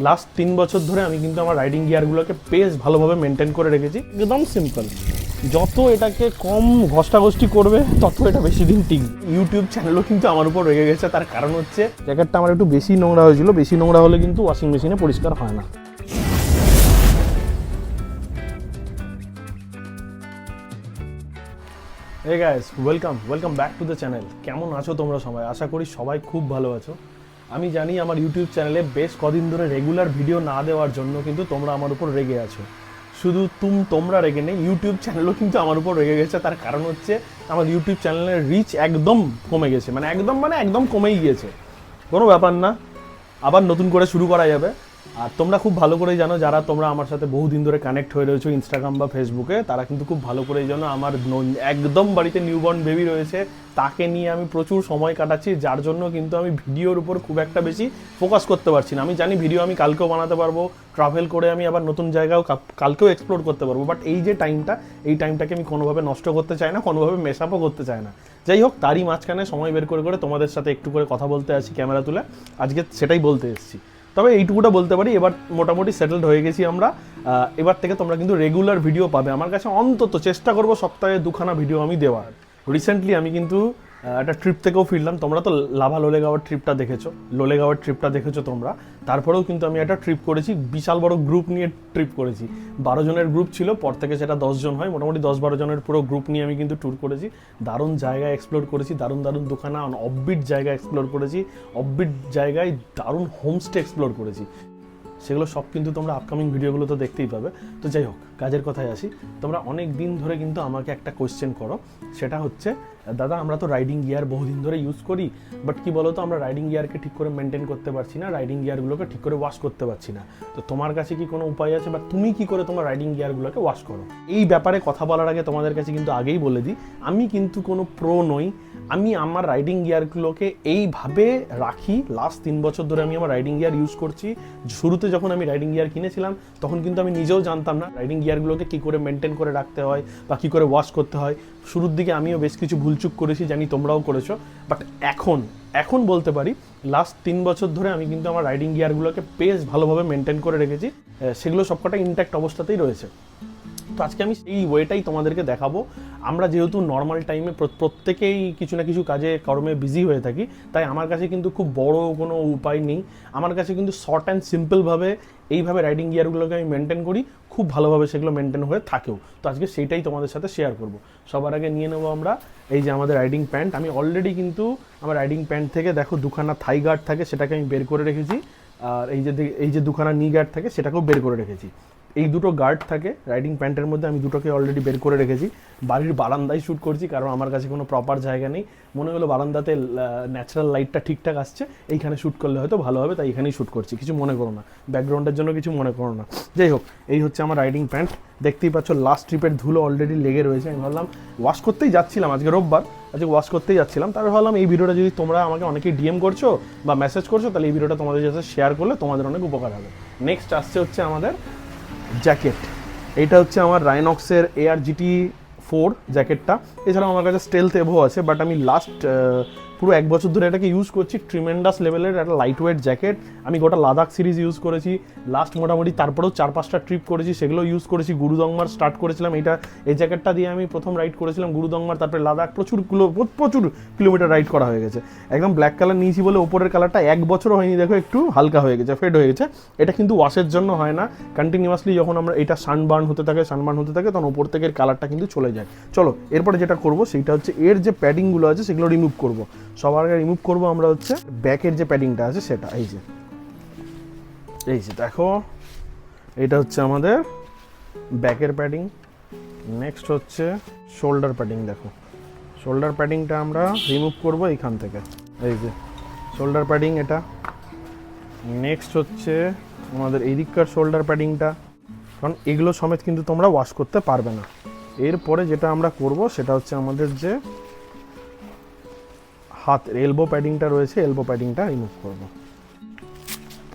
Last 3 বছর ধরে আমি কিন্তু আমার রাইডিং গিয়ারগুলোকে বেশ ভালোভাবে মেনটেন করে রেখেছি। একদম সিম্পল, যত এটাকে কম ঘষ্টাঘষ্টি করবে তত এটা বেশি দিন টিকবে। ইউটিউব চ্যানেলও কিন্তু আমার উপর রেগে গেছে, তার কারণ হচ্ছে জ্যাকেটটা আমার একটু বেশি নোংরা হয়েছিল। বেশি নোংরা হলে কিন্তু ওয়াশিং মেশিনে পরিষ্কার হয় না। Hey guys, welcome back to the channel. কেমন আছো তোমরা সবাই? আশা করি সবাই খুব ভালো আছো। আমি জানি আমার ইউটিউব চ্যানেলে বেশ কদিন ধরে রেগুলার ভিডিও না দেওয়ার জন্য কিন্তু তোমরা আমার উপর রেগে আছো। শুধু তোমরা রেগে নেই, ইউটিউব চ্যানেলও কিন্তু আমার উপর রেগে গেছে। তার কারণ হচ্ছে আমার ইউটিউব চ্যানেলের রিচ একদম কমে গেছে, একদম কমেই গিয়েছে। কোনো ব্যাপার না, আবার নতুন করে শুরু করা যাবে। আর তোমরা খুব ভালো করেই জানো, যারা তোমরা আমার সাথে বহুদিন ধরে কানেক্ট হয়ে রয়েছো ইনস্টাগ্রাম বা ফেসবুকে, তারা কিন্তু খুব ভালো করেই জানো আমার একদম বাড়িতে নিউবর্ন বেবি রয়েছে। তাকে নিয়ে আমি প্রচুর সময় কাটাচ্ছি, যার জন্য কিন্তু আমি ভিডিওর উপর খুব একটা বেশি ফোকাস করতে পারছি না। আমি জানি ভিডিও আমি কালকেও বানাতে পারবো, ট্রাভেল করে আমি আবার নতুন জায়গাও কালকেও এক্সপ্লোর করতে পারবো, বাট এই যে টাইমটাকে আমি কোনোভাবে নষ্ট করতে চাই না, কোনোভাবে মেশআপও করতে চাই না। যাই হোক, তারই মাঝখানে সময় বের করে তোমাদের সাথে একটু করে কথা বলতে আসি ক্যামেরা তুলে। আজকে সেটাই বলতে এসেছি। তবে এইটুকুটা বলতে পারি, এবার মোটামুটি সেটেলড হয়ে গেছি আমরা। এবার থেকে তোমরা কিন্তু রেগুলার ভিডিও পাবে আমার কাছে। অন্তত চেষ্টা করবো সপ্তাহে 2খানা ভিডিও আমি দেওয়ার। রিসেন্টলি আমি কিন্তু একটা ট্রিপ থেকেও ফিরলাম। তোমরা তো লাভা লোলেগাঁওয়ের ট্রিপটা দেখেছো তোমরা। তারপরেও কিন্তু আমি একটা ট্রিপ করেছি, বিশাল বড় গ্রুপ নিয়ে ট্রিপ করেছি। 12 জনের গ্রুপ ছিল, পর থেকে সেটা 10 জন হয়। মোটামুটি 10-12 জনের পুরো গ্রুপ নিয়ে আমি কিন্তু ট্যুর করেছি। দারুণ জায়গা এক্সপ্লোর করেছি, দারুণ 2খানা অফবিট জায়গা এক্সপ্লোর করেছি। অফবিট জায়গায় দারুণ হোমস্টে এক্সপ্লোর করেছি। সেগুলো সব কিন্তু তোমরা আপকামিং ভিডিওগুলো তো দেখতেই পাবে। তো যাই হোক, কাজের কথায় আসি। তোমরা অনেক দিন ধরে কিন্তু আমাকে একটা কোয়েশ্চেন করো, সেটা হচ্ছে, দাদা আমরা তো রাইডিং গিয়ার বহুদিন ধরে ইউজ করি, বাট কি বলো তো, আমরা রাইডিং গিয়ারকে ঠিক করে মেনটেন করতে পারছি না, রাইডিং গিয়ারগুলোকে ঠিক করে ওয়াশ করতে পারছি না। তো তোমার কাছে কি কোনো উপায় আছে, বা তুমি কি করে তোমার রাইডিং গিয়ারগুলোকে ওয়াশ করো? এই ব্যাপারে কথা বলার আগে তোমাদের কাছে কিন্তু আগেই বলে দিই, আমি কিন্তু কোনো প্রো নই। আমি আমার রাইডিং গিয়ারগুলোকে এইভাবে রাখি। লাস্ট 3 বছর ধরে আমি আমার রাইডিং গিয়ার ইউজ করছি। শুরুতে যখন আমি রাইডিং গিয়ার কিনেছিলাম, তখন কিন্তু আমি নিজেও জানতাম না রাইডিং গিয়ারগুলোকে কী করে মেনটেন করে রাখতে হয় বা কী করে ওয়াশ করতে হয়। শুরুর দিকে আমিও বেশ কিছু ভুলচুক করেছি, জানি তোমরাও করেছো। বাট এখন বলতে পারি, লাস্ট 3 বছর ধরে আমি কিন্তু আমার রাইডিং গিয়ারগুলোকে বেশ ভালোভাবে মেনটেন করে রেখেছি। সেগুলো সবকটা ইনট্যাক্ট অবস্থাতেই রয়েছে। তো আজকে আমি এই ওয়েটাই তোমাদেরকে দেখাবো। আমরা যেহেতু নর্মাল টাইমে প্রত্যেকেই কিছু না কিছু কাজে কর্মে বিজি হয়ে থাকি, তাই আমার কাছে কিন্তু খুব বড় কোনো উপায় নেই। আমার কাছে কিন্তু শর্ট অ্যান্ড সিম্পলভাবে এইভাবে রাইডিং গিয়ারগুলোকে আমি মেনটেন করি, খুব ভালোভাবে সেগুলো মেনটেন হয়ে থাকেও। তো আজকে সেইটাই তোমাদের সাথে শেয়ার করব। সবার আগে নিয়ে নেবো আমরা এই যে আমাদের রাইডিং প্যান্ট। আমি অলরেডি কিন্তু আমার রাইডিং প্যান্ট থেকে দেখো 2খানা থাই গার্ড থাকে, সেটাকে আমি বের করে রেখেছি। আর এই যে 2খানা নি গার্ড থাকে, সেটাকেও বের করে রেখেছি। এই দুটো গার্ড থাকে রাইডিং প্যান্টের মধ্যে, আমি দুটোকে অলরেডি বের করে রেখেছি। বাড়ির বারান্দায় শ্যুট করছি, কারণ আমার কাছে কোনো প্রপার জায়গা নেই। মনে হলো বারান্দাতে ন্যাচারাল লাইটটা ঠিকঠাক আসছে, এইখানে শ্যুট করলে হয়তো ভালো হবে, তাই এখানেই শ্যুট করছি। কিছু মনে করো না, ব্যাকগ্রাউন্ডের জন্য কিছু মনে করো না। যাই হোক, এই হচ্ছে আমার রাইডিং প্যান্ট। দেখতেই পাচ্ছ লাস্ট ট্রিপের ধুলো অলরেডি লেগে রয়েছে। আমি ভাবলাম ওয়াশ করতেই যাচ্ছিলাম, আজকে রোববার, আজকে ওয়াশ করতেই যাচ্ছিলাম। তারপর ভাবলাম এই ভিডিওটা যদি তোমরা আমাকে অনেকেই ডিএম করছো বা মেসেজ করছো, তাহলে এই ভিডিওটা তোমাদের সাথে শেয়ার করলে তোমাদের অনেক উপকার হবে। নেক্সট আসছে হচ্ছে আমাদের জ্যাকেট। এইটা হচ্ছে আমার রাইনক্সের ARGT4 জ্যাকেটটা। এছাড়াও আমার কাছে স্টেলথ এভো আছে, বাট আমি লাস্ট পুরো 1 বছর ধরে এটাকে ইউজ করছি। ট্রিমেন্ডাস লেভেলের একটা লাইট ওয়েট জ্যাকেট। আমি গোটা লাদাখ সিরিজ ইউজ করেছি লাস্ট মোটামুটি, তারপরেও 4-5টা ট্রিপ করেছি, সেগুলো ইউজ করেছি। গুরুদংমার স্টার্ট করেছিলাম এই জ্যাকেটটা দিয়ে আমি প্রথম রাইড করেছিলাম গুরুদংমার, তারপরে লাদাখ প্রচুর কিলোমিটার রাইড করা হয়ে গেছে। একদম ব্ল্যাক কালার নিয়েছি বলে ওপরের কালারটা 1 বছরও হয়নি, দেখো একটু হালকা হয়ে গেছে, ফেড হয়ে গেছে। এটা কিন্তু ওয়াশের জন্য হয় না, কন্টিনিউয়াসলি যখন আমরা এটা সানবার্ন হতে থাকে তখন ওপর থেকে কালারটা কিন্তু চলে যায়। চলো এরপরে যেটা করবো সেইটা হচ্ছে এর যে প্যাডিংগুলো আছে সেগুলো রিমুভ করবো। সবার আগে রিমুভ করবো আমরা হচ্ছে ব্যাকের যে প্যাডিংটা আছে সেটা। এই যে দেখো, এটা হচ্ছে আমাদের ব্যাকের প্যাডিং। নেক্সট হচ্ছে শোল্ডার প্যাডিং। দেখো শোল্ডার প্যাডিংটা আমরা রিমুভ করবো এইখান থেকে। এই যে শোল্ডার প্যাডিং এটা। নেক্সট হচ্ছে আমাদের এই দিককার শোল্ডার প্যাডিংটা, কারণ এগুলো সমেত কিন্তু তোমরা ওয়াশ করতে পারবে না। এরপরে যেটা আমরা করব সেটা হচ্ছে আমাদের যে হাতের এলবো প্যাডিংটা রয়েছে, এলবো প্যাডিংটা রিমুভ করব।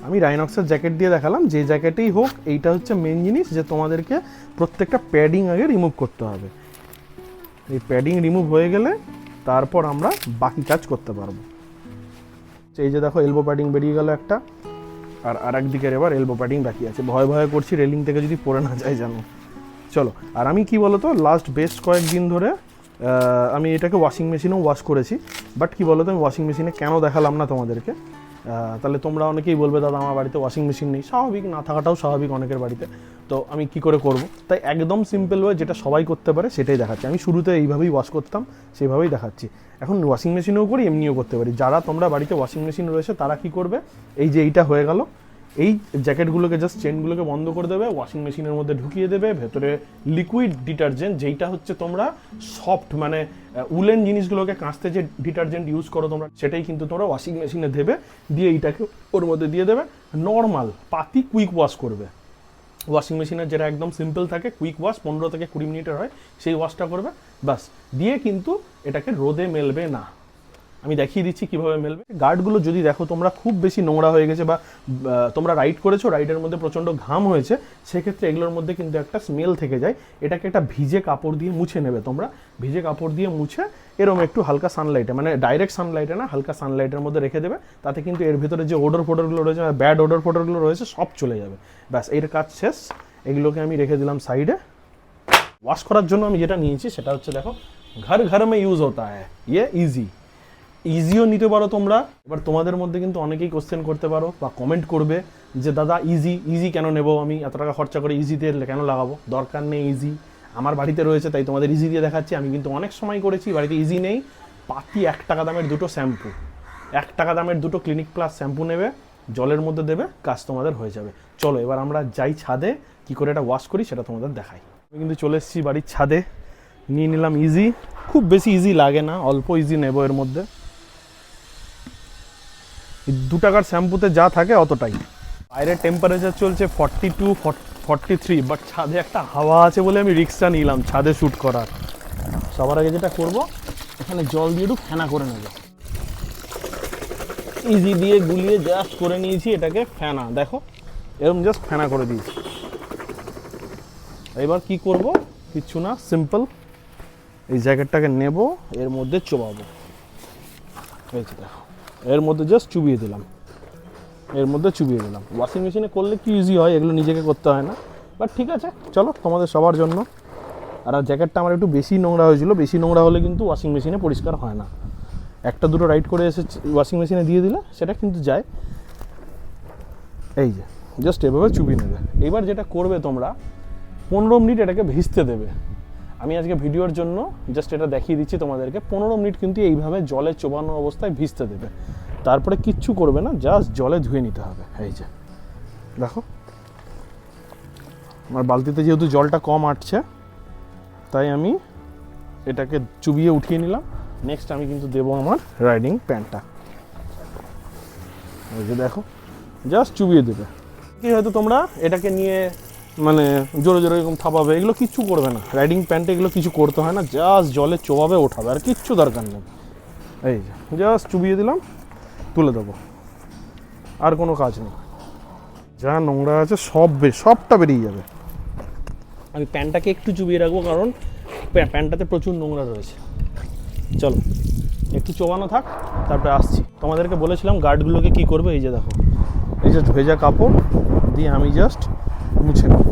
আমি রাইনক্সের জ্যাকেট দিয়ে দেখালাম, যে জ্যাকেটেই হোক এইটা হচ্ছে মেন জিনিস, যে তোমাদেরকে প্রত্যেকটা প্যাডিং আগে রিমুভ করতে হবে। এই প্যাডিং রিমুভ হয়ে গেলে তারপর আমরা বাকি কাজ করতে পারবো। এই যে দেখো এলবো প্যাডিং বেরিয়ে গেল একটা। আর একদিকের এবার এলবো প্যাডিং বাকি আছে। ভয় ভয় করছি রেলিং থেকে যদি পড়ে না যায় জানো। চলো, আর আমি কি বলতো লাস্ট বেশ কয়েকদিন ধরে আমি এটাকে ওয়াশিং মেশিনেও ওয়াশ করেছি। বাট কি বলতো আমি ওয়াশিং মেশিনে কেন দেখালাম না তোমাদেরকে, তাহলে তোমরা অনেকেই বলবে দাদা আমার বাড়িতে ওয়াশিং মেশিন নেই। স্বাভাবিক, না থাকাটাও স্বাভাবিক অনেকের বাড়িতে, তো আমি কি করে করব। তাই একদম সিম্পল ওয়ে যেটা সবাই করতে পারে সেটাই দেখাচ্ছি। আমি শুরুতে এইভাবেই ওয়াশ করতাম, সেইভাবেই দেখাচ্ছি। এখন ওয়াশিং মেশিনেও করি, এমনিও করতে পারি। যারা তোমরা বাড়িতে ওয়াশিং মেশিন রয়েছে তারা কি করবে, এই যে এইটা হয়ে গেল, এই জ্যাকেটগুলোকে জাস্ট চেনগুলোকে বন্ধ করে দেবে, ওয়াশিং মেশিনের মধ্যে ঢুকিয়ে দেবে, ভেতরে লিকুইড ডিটারজেন্ট, যেইটা হচ্ছে তোমরা সফট মানে উলেন জিনিসগুলোকে কাঁচতে যে ডিটারজেন্ট ইউজ করো তোমরা, সেটাই কিন্তু তোমরা ওয়াশিং মেশিনে দেবে, দিয়ে এইটাকে ওর মধ্যে দিয়ে দেবে। নর্মাল পাতি কুইক ওয়াশ করবে। ওয়াশিং মেশিনের যেটা একদম সিম্পল থাকে কুইক ওয়াশ 15 থেকে 20 মিনিটের হয়, সেই ওয়াশটা করবে বাস। দিয়ে কিন্তু এটাকে রোদে মেলবে না। আমি দেখিয়ে দিচ্ছি কীভাবে মেলবে। গার্ডগুলো যদি দেখো তোমরা খুব বেশি নোংরা হয়ে গেছে বা তোমরা রাইড করেছো, রাইডের মধ্যে প্রচণ্ড ঘাম হয়েছে, সেক্ষেত্রে এগুলোর মধ্যে কিন্তু একটা স্মেল থেকে যায়। এটাকে একটা ভিজে কাপড় দিয়ে মুছে নেবে তোমরা। ভিজে কাপড় দিয়ে মুছে এরকম একটু হালকা সানলাইটে, মানে ডাইরেক্ট সানলাইটে না, হালকা সানলাইটের মধ্যে রেখে দেবে। তাতে কিন্তু এর ভিতরে যে ওডর ফোডরগুলো রয়েছে, ব্যাড ওডর ফোডরগুলো রয়েছে, সব চলে যাবে। ব্যাস, এর কাজ শেষ। এগুলোকে আমি রেখে দিলাম সাইডে। ওয়াশ করার জন্য আমি যেটা নিয়েছি সেটা হচ্ছে দেখো, ঘর ঘর মে ইউজ হতা হ্যায়, ইয়ে ইজিও নিতে পারো তোমরা। এবার তোমাদের মধ্যে কিন্তু অনেকেই কোশ্চেন করতে পারো বা কমেন্ট করবে যে দাদা ইজি কেন নেব, আমি এত টাকা খরচা করে ইজিতে কেন লাগাবো, দরকার নেই ইজি। আমার বাড়িতে রয়েছে তাই তোমাদের ইজি দিয়ে দেখাচ্ছি। আমি কিন্তু অনেক সময় করেছি, বাড়িতে ইজি নেই। পাতি 1 টাকা দামের দুটো শ্যাম্পু, 1 টাকা দামের দুটো ক্লিনিক প্লাস শ্যাম্পু নেবে, জলের মধ্যে দেবে, কাজ তোমাদের হয়ে যাবে। চলো এবার আমরা যাই ছাদে, কি করে এটা ওয়াশ করি সেটা তোমাদের দেখাই। আমি কিন্তু চলে এসেছি বাড়ির ছাদে, নিয়ে নিলাম ইজি। খুব বেশি ইজি লাগে না, অল্প ইজি নেবো এর মধ্যে। 2 টাকার শ্যাম্পুতে যা থাকে অতটাই। বাইরের টেম্পারেচার চলছে 42, 43, বাট ছাদে একটা হাওয়া আছে বলে আমি রিক্সা নিলাম ছাদে শ্যুট করার। সবার আগে যেটা করব, এখানে জল দিয়ে একটু ফেনা করে নেব। ইজি দিয়ে গুলিয়ে জাস্ট করে নিয়েছি এটাকে ফেনা, দেখো এরকম জাস্ট ফেনা করে দিয়েছি। এবার কি করব, কিচ্ছু না, সিম্পল। এই জ্যাকেটটাকে নেব, এর মধ্যে চোবাবো। এই যে দেখো, এর মধ্যে জাস্ট চুবিয়ে দিলাম, এর মধ্যে চুবিয়ে দিলাম। ওয়াশিং মেশিনে করলে কি ইজি হয়, এগুলো নিজেকে করতে হয় না। বাট ঠিক আছে, চলো তোমাদের সবার জন্য। আর জ্যাকেটটা আমার একটু বেশি নোংরা হয়েছিল, বেশি নোংরা হলে কিন্তু ওয়াশিং মেশিনে পরিষ্কার হয় না। একটা দুটো রাইড করে এসে ওয়াশিং মেশিনে দিয়ে দিলে সেটা কিন্তু যায়। এই যে জাস্ট এভাবে চুবিয়ে নেবে। এবার যেটা করবে তোমরা, 15 মিনিট এটাকে ভিজতে দেবে। আমি আজকে ভিডিওর জন্য জাস্ট এটা দেখিয়ে দিচ্ছি তোমাদেরকে। 15 মিনিট কিন্তু এইভাবে জলে চোবানো অবস্থায় ভিজতে দেবে। তারপরে কিচ্ছু করবে না, জাস্ট জলে ধুয়ে নিতে হবে। এই যে দেখো, আমার বালতিতে যেহেতু জলটা কম আটছে, তাই আমি এটাকে চুবিয়ে উঠিয়ে নিলাম। নেক্সট আমি কিন্তু দেবো আমার রাইডিং প্যান্টটা। এই যে দেখো, জাস্ট চুবিয়ে দেবে। কি হয়তো তোমরা এটাকে নিয়ে মানে জোরে জোরে এরকম থাপাবে, এগুলো কিচ্ছু করবে না। রাইডিং প্যান্টে এগুলো কিছু করতে হয় না, জাস্ট জলে চোবাবে, ওঠাবে, আর কিচ্ছু দরকার নেই। এই যে জাস্ট চুবিয়ে দিলাম, তুলে দেবো, আর কোনো কাজ নেই। যা নোংরা আছে সবটা বেরিয়ে যাবে। আমি প্যান্টটাকে একটু চুবিয়ে রাখবো, কারণ প্যান্টটাতে প্রচুর নোংরা রয়েছে। চলো একটু চোবানো থাক, তারপরে আসছি। তোমাদেরকে বলেছিলাম গার্ডগুলোকে কি করবে। এই যে দেখো, এই যে ভেজা কাপড় দিয়ে আমি জাস্ট মুছে নেব।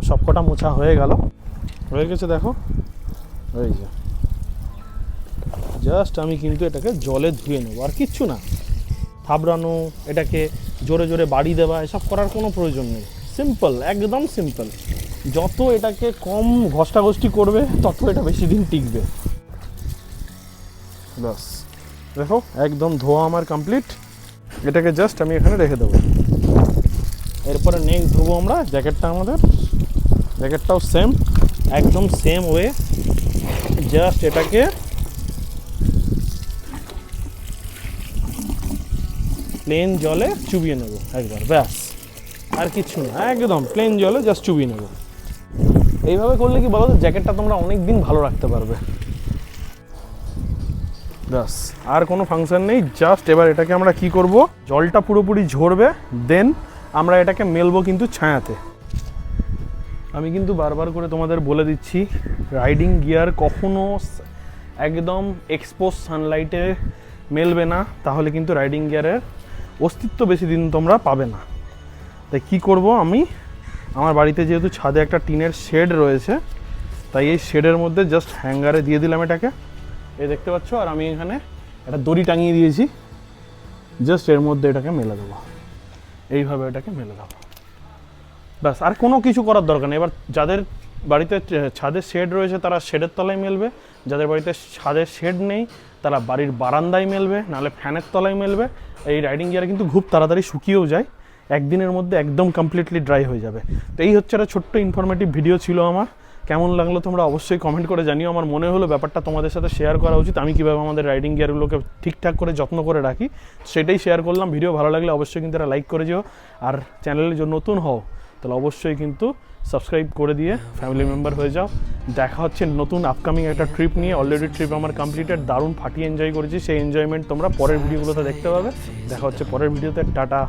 সবকটা মোছা হয়ে গেছে দেখো। এই যে জাস্ট আমি কিন্তু এটাকে জলে ধুয়ে নেবো, আর কিচ্ছু না। থাবড়ানো, এটাকে জোরে জোরে বাড়ি দেওয়া, এসব করার কোনো প্রয়োজন নেই। সিম্পল, একদম সিম্পল। যত এটাকে কম ঘষ্টাঘষ্টি করবে তত এটা বেশি দিন টিকবে। বাস দেখো, একদম ধোয়া আমার কমপ্লিট। এটাকে জাস্ট আমি এখানে রেখে দেবো। এরপরে নেক্সট ধোবো আমরা জ্যাকেটটা। আমাদের জ্যাকেটটাও সেম, একদম সেম ওয়ে। জাস্ট এটাকে প্লেন জলে চুবিয়ে নেবো একবার, ব্যাস, আর কিছু না। একদম প্লেন জলে জাস্ট চুবিয়ে নেবো। এইভাবে করলে কি বলো তো, জ্যাকেটটা তোমরা অনেক দিন ভালো রাখতে পারবে। ব্যাস, আর কোনো ফাংশন নেই। জাস্ট এবার এটাকে আমরা কি করব, জলটা পুরোপুরি ঝরবে, দেন আমরা এটাকে মেলবো কিন্তু ছায়াতে। আমি কিন্তু বারবার করে তোমাদের বলে দিচ্ছি, রাইডিং গিয়ার কখনো একদম এক্সপোজ সানলাইটে মেলবে না, তাহলে কিন্তু রাইডিং গিয়ারের অস্তিত্ব বেশি দিন তোমরা পাবে না। তাই কি করব, আমি আমার বাড়িতে যেহেতু ছাদে একটা টিনের শেড রয়েছে, তাই এই শেডের মধ্যে জাস্ট হ্যাঙ্গারে দিয়ে দিলাম এটাকে, এই দেখতে পাচ্ছ। আর আমি এখানে একটা দড়ি টাঙিয়ে দিয়েছি, জাস্ট এর মধ্যে এটাকে মেলে দেবো, এইভাবে এটাকে মেলে দেবো, ব্যাস। আর কোনো কিছু করার দরকার নেই। এবার যাদের বাড়িতে ছাদের শেড রয়েছে তারা শেডের তলায় মেলবে, যাদের বাড়িতে ছাদের শেড নেই তারা বাড়ির বারান্দায় মেলবে, নাহলে ফ্যানের তলায় মেলবে। এই রাইডিং গিয়ার কিন্তু খুব তাড়াতাড়ি শুকিয়েও যায়, একদিনের মধ্যে একদম কমপ্লিটলি ড্রাই হয়ে যাবে। তো এই হচ্ছে একটা ছোট্ট ইনফরমেটিভ ভিডিও ছিল আমার। কেমন লাগলো তোমরা অবশ্যই কমেন্ট করে জানিও। আমার মনে হলো ব্যাপারটা তোমাদের সাথে শেয়ার করা উচিত, আমি কীভাবে আমাদের রাইডিং গিয়ারগুলোকে ঠিকঠাক করে যত্ন করে রাখি সেটাই শেয়ার করলাম। ভিডিও ভালো লাগলে অবশ্যই কিন্তু এটা লাইক করে যেও, আর চ্যানেলে যদি নতুন হও তাহলে অবশ্যই কিন্তু সাবস্ক্রাইব করে দিয়ে ফ্যামিলি মেম্বার হয়ে যাও। দেখা হচ্ছে নতুন আপকামিং একটা ট্রিপ নিয়ে। অলরেডি ট্রিপ আমার কমপ্লিটেড, দারুণ ফাটিয়ে এনজয় করেছি, সেই এনজয়মেন্ট তোমরা পরের ভিডিওগুলোতে দেখতে পাবে। দেখা হচ্ছে পরের ভিডিওতে, টাটা।